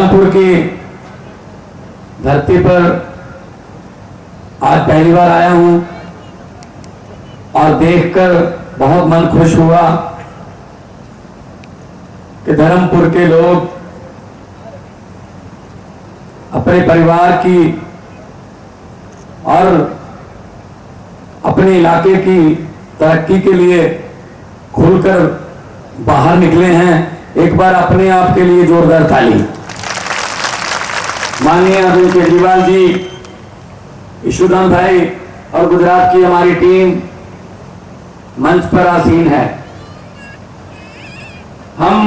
धर्मपुर की धरती पर आज पहली बार आया हूं और देखकर बहुत मन खुश हुआ कि धर्मपुर के लोग अपने परिवार की और अपने इलाके की तरक्की के लिए खुलकर बाहर निकले हैं। एक बार अपने आप के लिए जोरदार ताली। माननीय अरविंद केजरीवाल जी, ईशुदान भाई और गुजरात की हमारी टीम मंच पर आसीन है। हम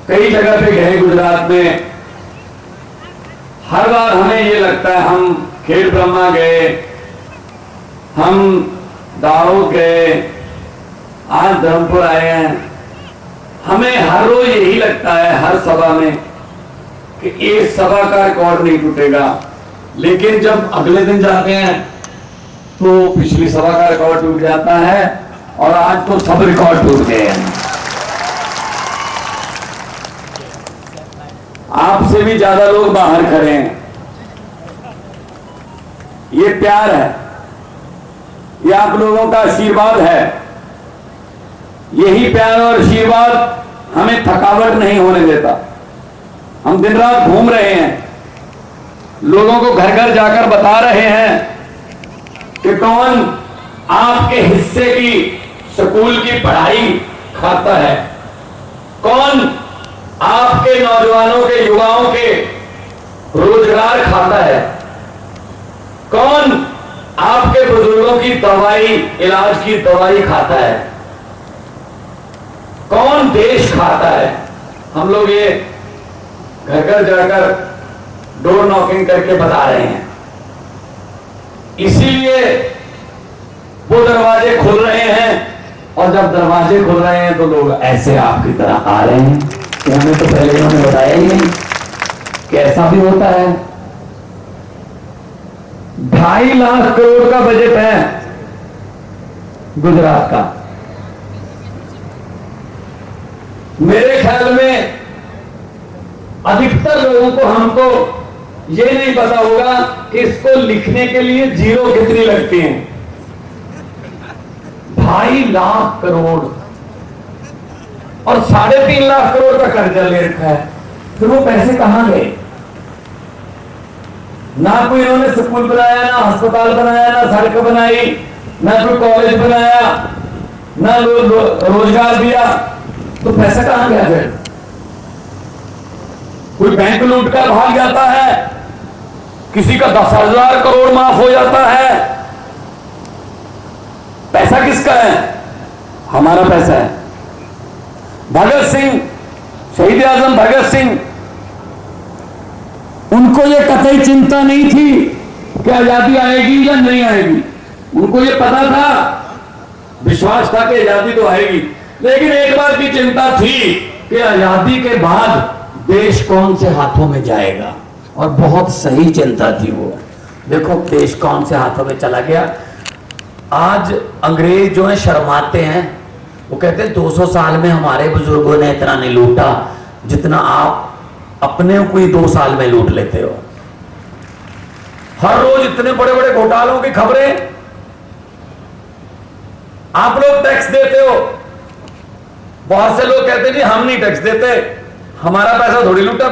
कई जगह पे गए गुजरात में, हर बार हमें ये लगता है, हम खेड़ ब्रह्मा गए, हम दाऊ गए, आज धर्मपुर आए हैं। हमें हर रोज यही लगता है हर सभा में कि इस सभा का रिकॉर्ड नहीं टूटेगा, लेकिन जब अगले दिन जाते हैं तो पिछली सभा का रिकॉर्ड टूट जाता है और आज तो सब रिकॉर्ड टूट गए हैं। आपसे भी ज्यादा लोग बाहर खड़े हैं। ये प्यार है, ये आप लोगों का आशीर्वाद है। यही प्यार और आशीर्वाद हमें थकावट नहीं होने देता। हम दिन रात घूम रहे हैं, लोगों को घर घर जाकर बता रहे हैं कि कौन आपके हिस्से की स्कूल की पढ़ाई खाता है, कौन आपके नौजवानों के युवाओं के रोजगार खाता है, कौन आपके बुजुर्गों की दवाई इलाज की दवाई खाता है, कौन देश खाता है। हम लोग ये घर घर जाकर डोर नॉकिंग करके बता रहे हैं। इसीलिए वो दरवाजे खुल रहे हैं, और जब दरवाजे खुल रहे हैं तो लोग ऐसे आपकी तरह आ रहे हैं कि हमें तो पहले उन्होंने बताया ही नहीं कि ऐसा भी होता है। 2.5 लाख करोड़ का बजट है गुजरात का। मेरे ख्याल में अधिकतर लोगों को, हमको ये नहीं पता होगा कि इसको लिखने के लिए जीरो कितनी लगती हैं। 2.5 लाख करोड़ और 3.5 लाख करोड़ का कर्जा ले रखा है। फिर वो पैसे कहां गए? ना कोई इन्होंने स्कूल बनाया, ना अस्पताल बनाया, ना सड़क बनाई, ना कोई कॉलेज बनाया, ना रोजगार दिया, तो पैसा कहां गया? फिर कोई बैंक लूट कर भाग जाता है, किसी का 10,000 करोड़ माफ हो जाता है। पैसा किसका है? हमारा पैसा है। भगत सिंह, शहीद आजम भगत सिंह, उनको ये कतई चिंता नहीं थी कि आजादी आएगी या नहीं आएगी। उनको ये पता था, विश्वास था कि आजादी तो आएगी, लेकिन एक बात की चिंता थी कि आजादी के बाद देश कौन से हाथों में जाएगा, और बहुत सही चिंता थी वो। देखो देश कौन से हाथों में चला गया। आज अंग्रेज जो है शर्माते हैं, वो कहते हैं 200 साल में हमारे बुजुर्गों ने इतना नहीं लूटा जितना आप अपने को ही 2 साल में लूट लेते हो। हर रोज इतने बड़े बड़े घोटालों की खबरें। आप लोग टैक्स देते हो, बहुत से लोग कहते हैं हम नहीं टैक्स देते, हमारा पैसा थोड़ी लूटा,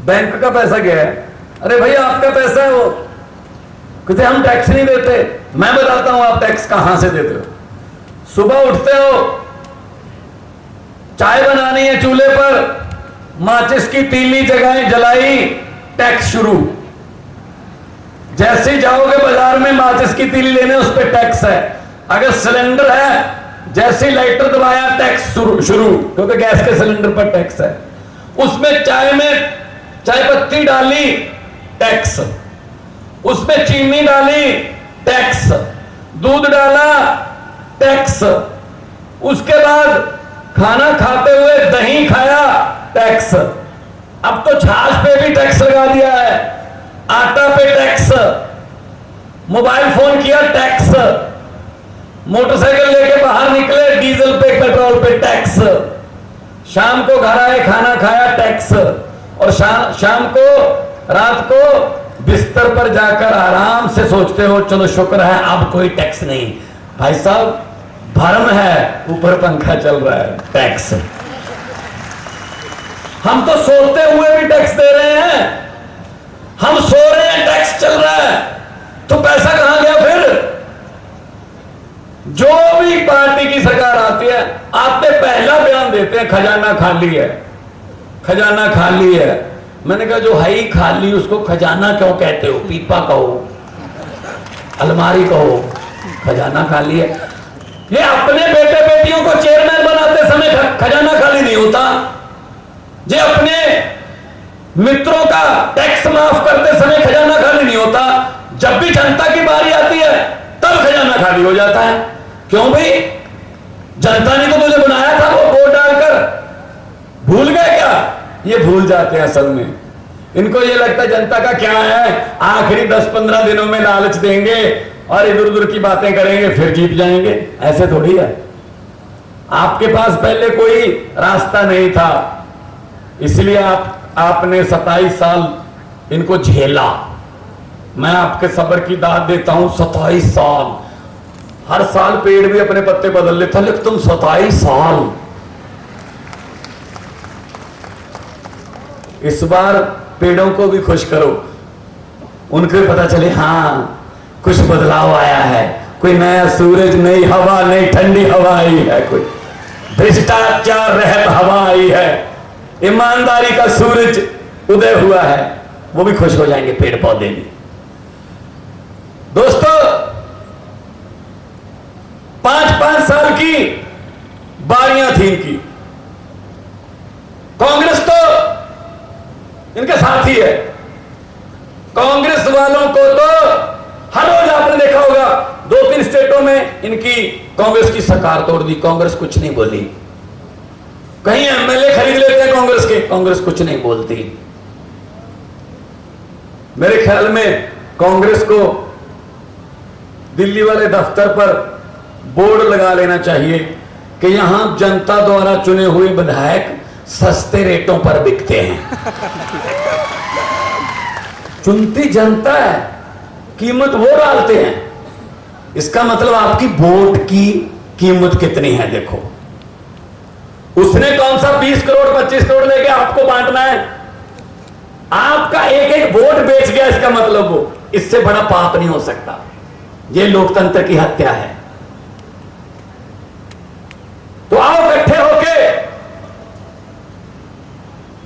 बैंक का पैसा गया है। अरे भैया आपका पैसा है वो, कहते हम टैक्स नहीं देते। मैं बताता हूं आप टैक्स कहां से देते हो। सुबह उठते हो, चाय बनानी है चूल्हे पर, माचिस की तीली जगह जलाई, टैक्स शुरू। जैसे ही जाओगे बाजार में माचिस की तीली लेने, उस पर टैक्स है। अगर सिलेंडर है, जैसे ही लाइटर दबाया टैक्स शुरू, क्योंकि गैस के सिलेंडर पर टैक्स है। उसमें चाय में चाय पत्ती डाली, टैक्स। उसमें चीनी डाली, टैक्स। दूध डाला, टैक्स। उसके बाद खाना खाते हुए दही खाया, टैक्स। अब तो छाछ पे भी टैक्स लगा दिया है, आटा पे टैक्स, मोबाइल फोन किया टैक्स, मोटरसाइकिल लेके बाहर निकले डीजल पे पेट्रोल पे टैक्स, शाम को घर आए, खाना खाया, टैक्स, और शाम को रात को बिस्तर पर जाकर आराम से सोचते हो चलो शुक्र है अब कोई टैक्स नहीं। भाई साहब भरम है, ऊपर पंखा चल रहा है, टैक्स। हम तो सोते हुए भी टैक्स दे रहे हैं, हम सो रहे हैं टैक्स चल रहा है, तो पैसा कहां गया फिर? जो भी पार्टी की सरकार आती है, आते पहला बयान देते हैं खजाना खाली है, खजाना खाली है। मैंने कहा जो है ही खाली उसको खजाना क्यों कहते हो? पीपा कहो, अलमारी कहो, खजाना खाली है। ये अपने बेटे बेटियों को चेयरमैन बनाते समय खजाना खाली नहीं होता, ये अपने मित्रों का टैक्स माफ करते समय खजाना खाली नहीं होता, जब भी जनता की बारी आती है तब खजाना खाली हो जाता है। क्यों भाई? जनता ने तो तुझे बनाया था, वो वोट डालकर भूल गए क्या? ये भूल जाते हैं असल में। इनको ये लगता है जनता का क्या है, आखिरी 10-15 दिनों में लालच देंगे और इधर उधर की बातें करेंगे फिर जीत जाएंगे। ऐसे थोड़ी है। आपके पास पहले कोई रास्ता नहीं था, इसलिए आपने 27 साल इनको झेला। मैं आपके सब्र की दाद देता हूं। 27 साल, हर साल पेड़ भी अपने पत्ते बदल लेता, लेकिन तुम 27 साल। इस बार पेड़ों को भी खुश करो, उनको भी पता चले हाँ कुछ बदलाव आया है, कोई नया सूरज, नई हवा, नई ठंडी हवा आई है, कोई भ्रष्टाचार रहित हवा आई है, ईमानदारी का सूरज उदय हुआ है। वो भी खुश हो जाएंगे पेड़ पौधे भी। दोस्तों 5-5 साल की बारियां थी इनकी। कांग्रेस तो इनके साथ ही है। कांग्रेस वालों को तो हर रोज आपने देखा होगा 2-3 स्टेटों में इनकी कांग्रेस की सरकार तोड़ दी, कांग्रेस कुछ नहीं बोली। कहीं एमएलए खरीद लेते हैं कांग्रेस के, कांग्रेस कुछ नहीं बोलती। मेरे ख्याल में कांग्रेस को दिल्ली वाले दफ्तर पर बोर्ड लगा लेना चाहिए कि यहां जनता द्वारा चुने हुए विधायक सस्ते रेटों पर बिकते हैं। चुनती जनता है, कीमत वो डालते हैं। इसका मतलब आपकी वोट की कीमत कितनी है देखो। उसने कौन सा 20 करोड़ 25 करोड़ लेके आपको बांटना है? आपका एक एक वोट बेच गया, इसका मतलब वो, इससे बड़ा पाप नहीं हो सकता। ये लोकतंत्र की हत्या है। तो आओ इकट्ठे होके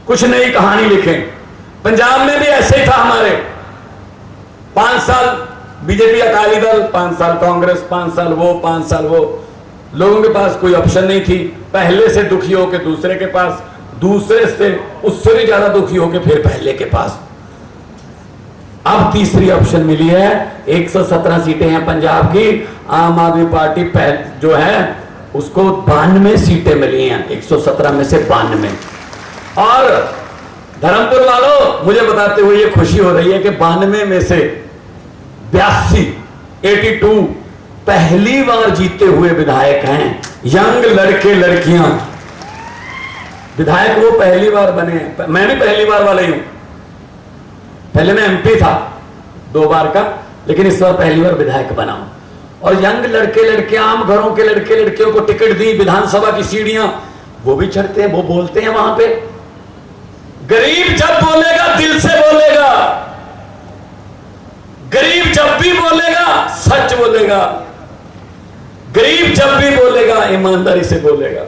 कुछ नई कहानी लिखें। पंजाब में भी ऐसे ही था हमारे। 5 साल बीजेपी अकाली दल, 5 साल कांग्रेस, 5 साल वो, 5 साल वो। लोगों के पास कोई ऑप्शन नहीं थी। पहले से दुखी होके दूसरे के पास, दूसरे से उससे भी ज्यादा दुखी होके फिर पहले के पास। अब तीसरी ऑप्शन मिली है। 117 सीटें हैं पंजाब की। आम आदमी पार्टी जो है उसको 92 सीटें मिली हैं, 117 में से 92। और धर्मपुर वालों, मुझे बताते हुए ये खुशी हो रही है कि 92 में से 82 पहली बार जीते हुए विधायक हैं। यंग लड़के लड़कियां विधायक वो पहली बार बने हैं। मैं भी पहली बार वाला ही हूं। पहले मैं एमपी था 2 बार का, लेकिन इस बार पहली बार विधायक बना हूं। और यंग लड़के लड़कियां, आम घरों के लड़के लड़कियों को टिकट दी, विधानसभा की सीढ़ियां वो भी चढ़ते हैं, वो बोलते हैं वहां पे। गरीब जब बोलेगा दिल से बोलेगा, गरीब जब भी बोलेगा सच बोलेगा, गरीब जब भी बोलेगा ईमानदारी से बोलेगा।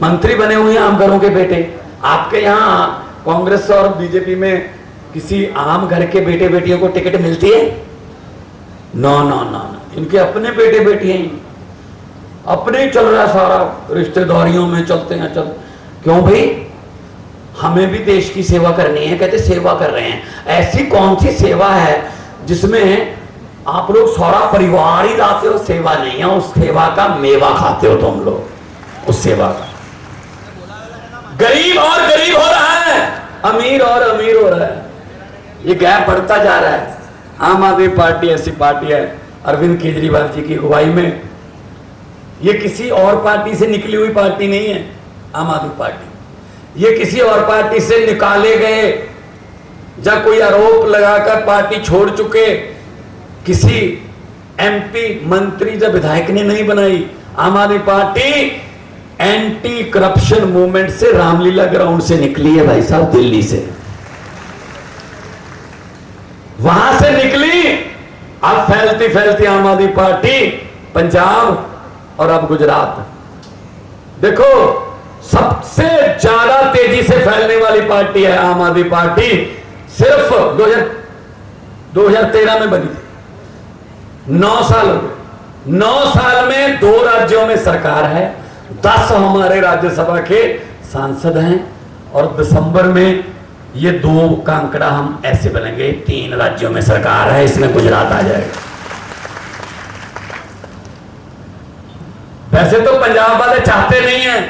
मंत्री बने हुए हैं आम घरों के बेटे। आपके यहां कांग्रेस और बीजेपी में किसी आम घर के बेटे बेटियों को टिकट मिलती है? नो नो नो, इनके अपने बेटे बेटियां ही, अपने ही चल रहा है सारा, रिश्तेदारियों में चलते हैं। क्यों भाई? हमें भी देश की सेवा करनी है। कहते सेवा कर रहे हैं। ऐसी कौन सी सेवा है जिसमें आप लोग सारा परिवार ही लाते हो? सेवा नहीं है, उस सेवा का मेवा खाते हो तुम लोग, उस सेवा का। गरीब और गरीब हो रहा है, अमीर और अमीर हो रहा है। ये गैप बढ़ता जा रहा है। आम आदमी पार्टी ऐसी पार्टी है, अरविंद केजरीवाल जी की अगुवाई में। ये किसी और पार्टी से निकली हुई पार्टी नहीं है। आम आदमी पार्टी। ये किसी और पार्टी से निकाले गए या कोई आरोप लगाकर पार्टी छोड़ चुके किसी एमपी मंत्री या विधायक ने नहीं बनाई। आम आदमी पार्टी एंटी करप्शन मूवमेंट से, रामलीला ग्राउंड से निकली है भाई साहब, दिल्ली से, वहां से निकली। अब फैलती फैलती आम आदमी पार्टी पंजाब और अब गुजरात। देखो सबसे ज्यादा तेजी से फैलने वाली पार्टी है आम आदमी पार्टी। सिर्फ 2013 में बनी थी, 9 साल हो गए। 9 साल में 2 राज्यों में सरकार है, 10 हमारे राज्यसभा के सांसद हैं, और दिसंबर में ये 2 का आंकड़ा हम ऐसे बनेंगे, 3 राज्यों में सरकार है, इसमें गुजरात आ जाएगा। वैसे तो पंजाब वाले चाहते नहीं हैं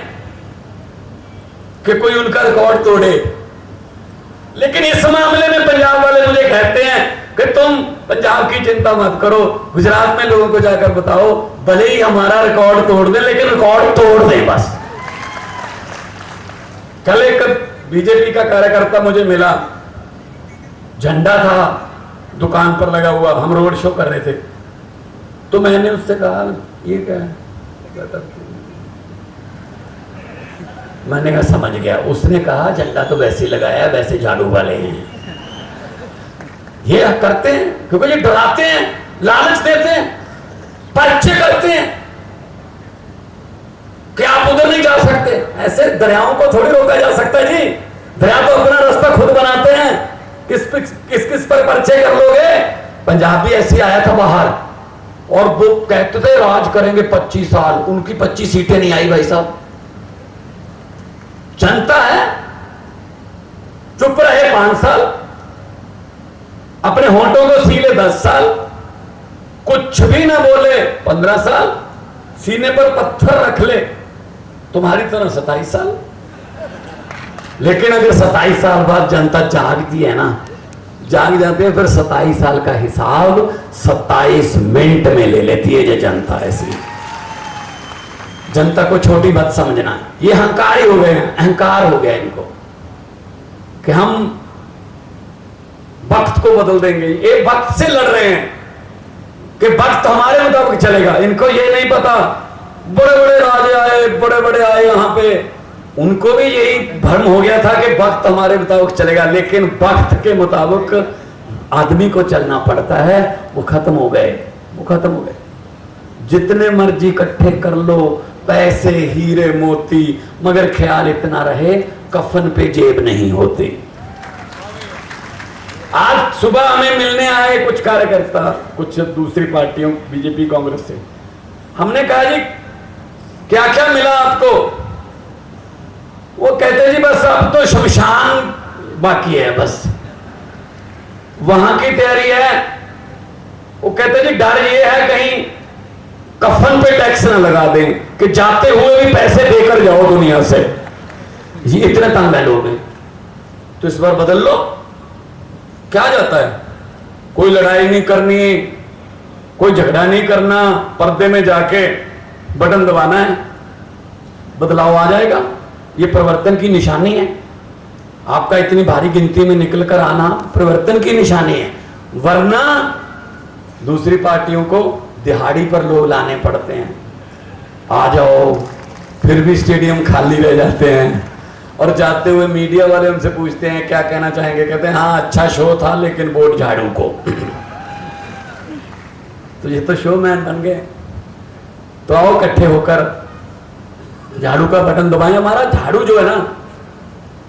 कि कोई उनका रिकॉर्ड तोड़े, लेकिन इस मामले में पंजाब वाले मुझे कहते हैं कि तुम पंजाब की चिंता मत करो, गुजरात में लोगों को जाकर बताओ, भले ही हमारा रिकॉर्ड तोड़ दे लेकिन रिकॉर्ड तोड़ दे बस। कल एक बीजेपी का कार्यकर्ता मुझे मिला, झंडा था दुकान पर लगा हुआ, हम रोड शो कर रहे थे, तो मैंने उससे कहा ये क्या है, मैंने कहा समझ गया। उसने कहा झंडा तो वैसे ही लगाया, वैसे झाड़ू वाले हैं, ये करते हैं क्योंकि ये डराते हैं, लालच देते हैं, पर्चे करते हैं कि आप उधर नहीं जा सकते। ऐसे दरियाओं को थोड़ी रोका जा सकता जी, दरिया तो अपना रास्ता खुद बनाते हैं, किस पर पर्चे कर लोगे। पंजाबी ऐसे आया था बाहर और वो कहते थे राज करेंगे 25 साल, उनकी 25 सीटें नहीं आई भाई साहब। जनता है, चुप रहे 5 साल, अपने होंठों को सीले 10 साल, कुछ भी ना बोले 15 साल, सीने पर पत्थर रख ले तुम्हारी तरह 27 साल। लेकिन अगर 27 साल बाद जनता जागती है ना, जाग जाते हैं, फिर 27 साल का हिसाब 27 मिनट में ले लेती है ये जनता। ऐसी जनता को छोटी बात समझना, ये अहंकार हो गए हैं, अहंकार हो गया इनको कि हम वक्त को बदल देंगे। ये वक्त से लड़ रहे हैं कि वक्त हमारे मुताबिक चलेगा। इनको ये नहीं पता, बड़े बड़े राजे आए, बड़े बड़े आए यहाँ पे, उनको भी यही भ्रम हो गया था कि वक्त हमारे मुताबिक चलेगा, लेकिन वक्त के मुताबिक आदमी को चलना पड़ता है। वो खत्म हो गए, वो खत्म हो गए। जितने मर्जी इकट्ठे कर लो पैसे, हीरे मोती, मगर ख्याल इतना रहे कफन पे जेब नहीं होती। आज सुबह हमें मिलने आए कुछ कार्यकर्ता, कुछ दूसरी पार्टियों, बीजेपी कांग्रेस से। हमने कहा जी क्या क्या मिला आपको? वो कहते जी बस अब तो शमशान बाकी है, बस वहां की तैयारी है। वो कहते जी डर ये है कहीं कफन पे टैक्स ना लगा दें कि जाते हुए भी पैसे देकर जाओ दुनिया से। ये इतने तंग है लोग, तो इस बार बदल लो। क्या जाता है, कोई लड़ाई नहीं करनी, कोई झगड़ा नहीं करना, पर्दे में जाके बटन दबाना है, बदलाव आ जाएगा। ये परिवर्तन की निशानी है। आपका इतनी भारी गिनती में निकल कर आना परिवर्तन की निशानी है, वरना दूसरी पार्टियों को दिहाड़ी पर लोग लाने पड़ते हैं। आ जाओ, फिर भी स्टेडियम खाली रह जाते हैं, और जाते हुए मीडिया वाले उनसे पूछते हैं क्या कहना चाहेंगे, कहते हैं हाँ अच्छा शो था लेकिन वोट झाड़ू को। तो ये तो शो मैन बन गए। तो आओ इकट्ठे होकर झाड़ू का बटन दबाएं। हमारा झाड़ू जो है ना,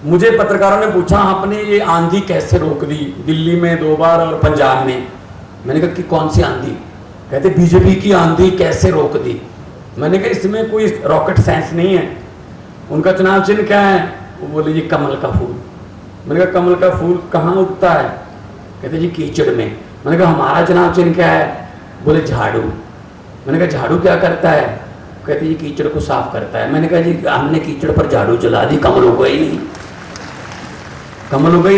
मुझे पत्रकारों ने पूछा आपने ये आंधी कैसे रोक दी, दिल्ली में 2 बार और पंजाब में। मैंने कहा कि कौन सी आंधी? कहते बीजेपी की आंधी कैसे रोक दी। मैंने कहा इसमें कोई रॉकेट साइंस नहीं है। उनका चुनाव चिन्ह क्या है? वो बोले जी कमल का फूल। मैंने कहा कमल का फूल कहाँ उगता है? कहते जी कीचड़ में। मैंने कहा हमारा चुनाव चिन्ह क्या है? बोले झाड़ू। मैंने कहा झाड़ू क्या करता है? कहते जी कीचड़ को साफ करता है। मैंने कहा जी हमने कीचड़ पर झाड़ू चला दी, कमल उगा ही नहीं, कमल उगा ही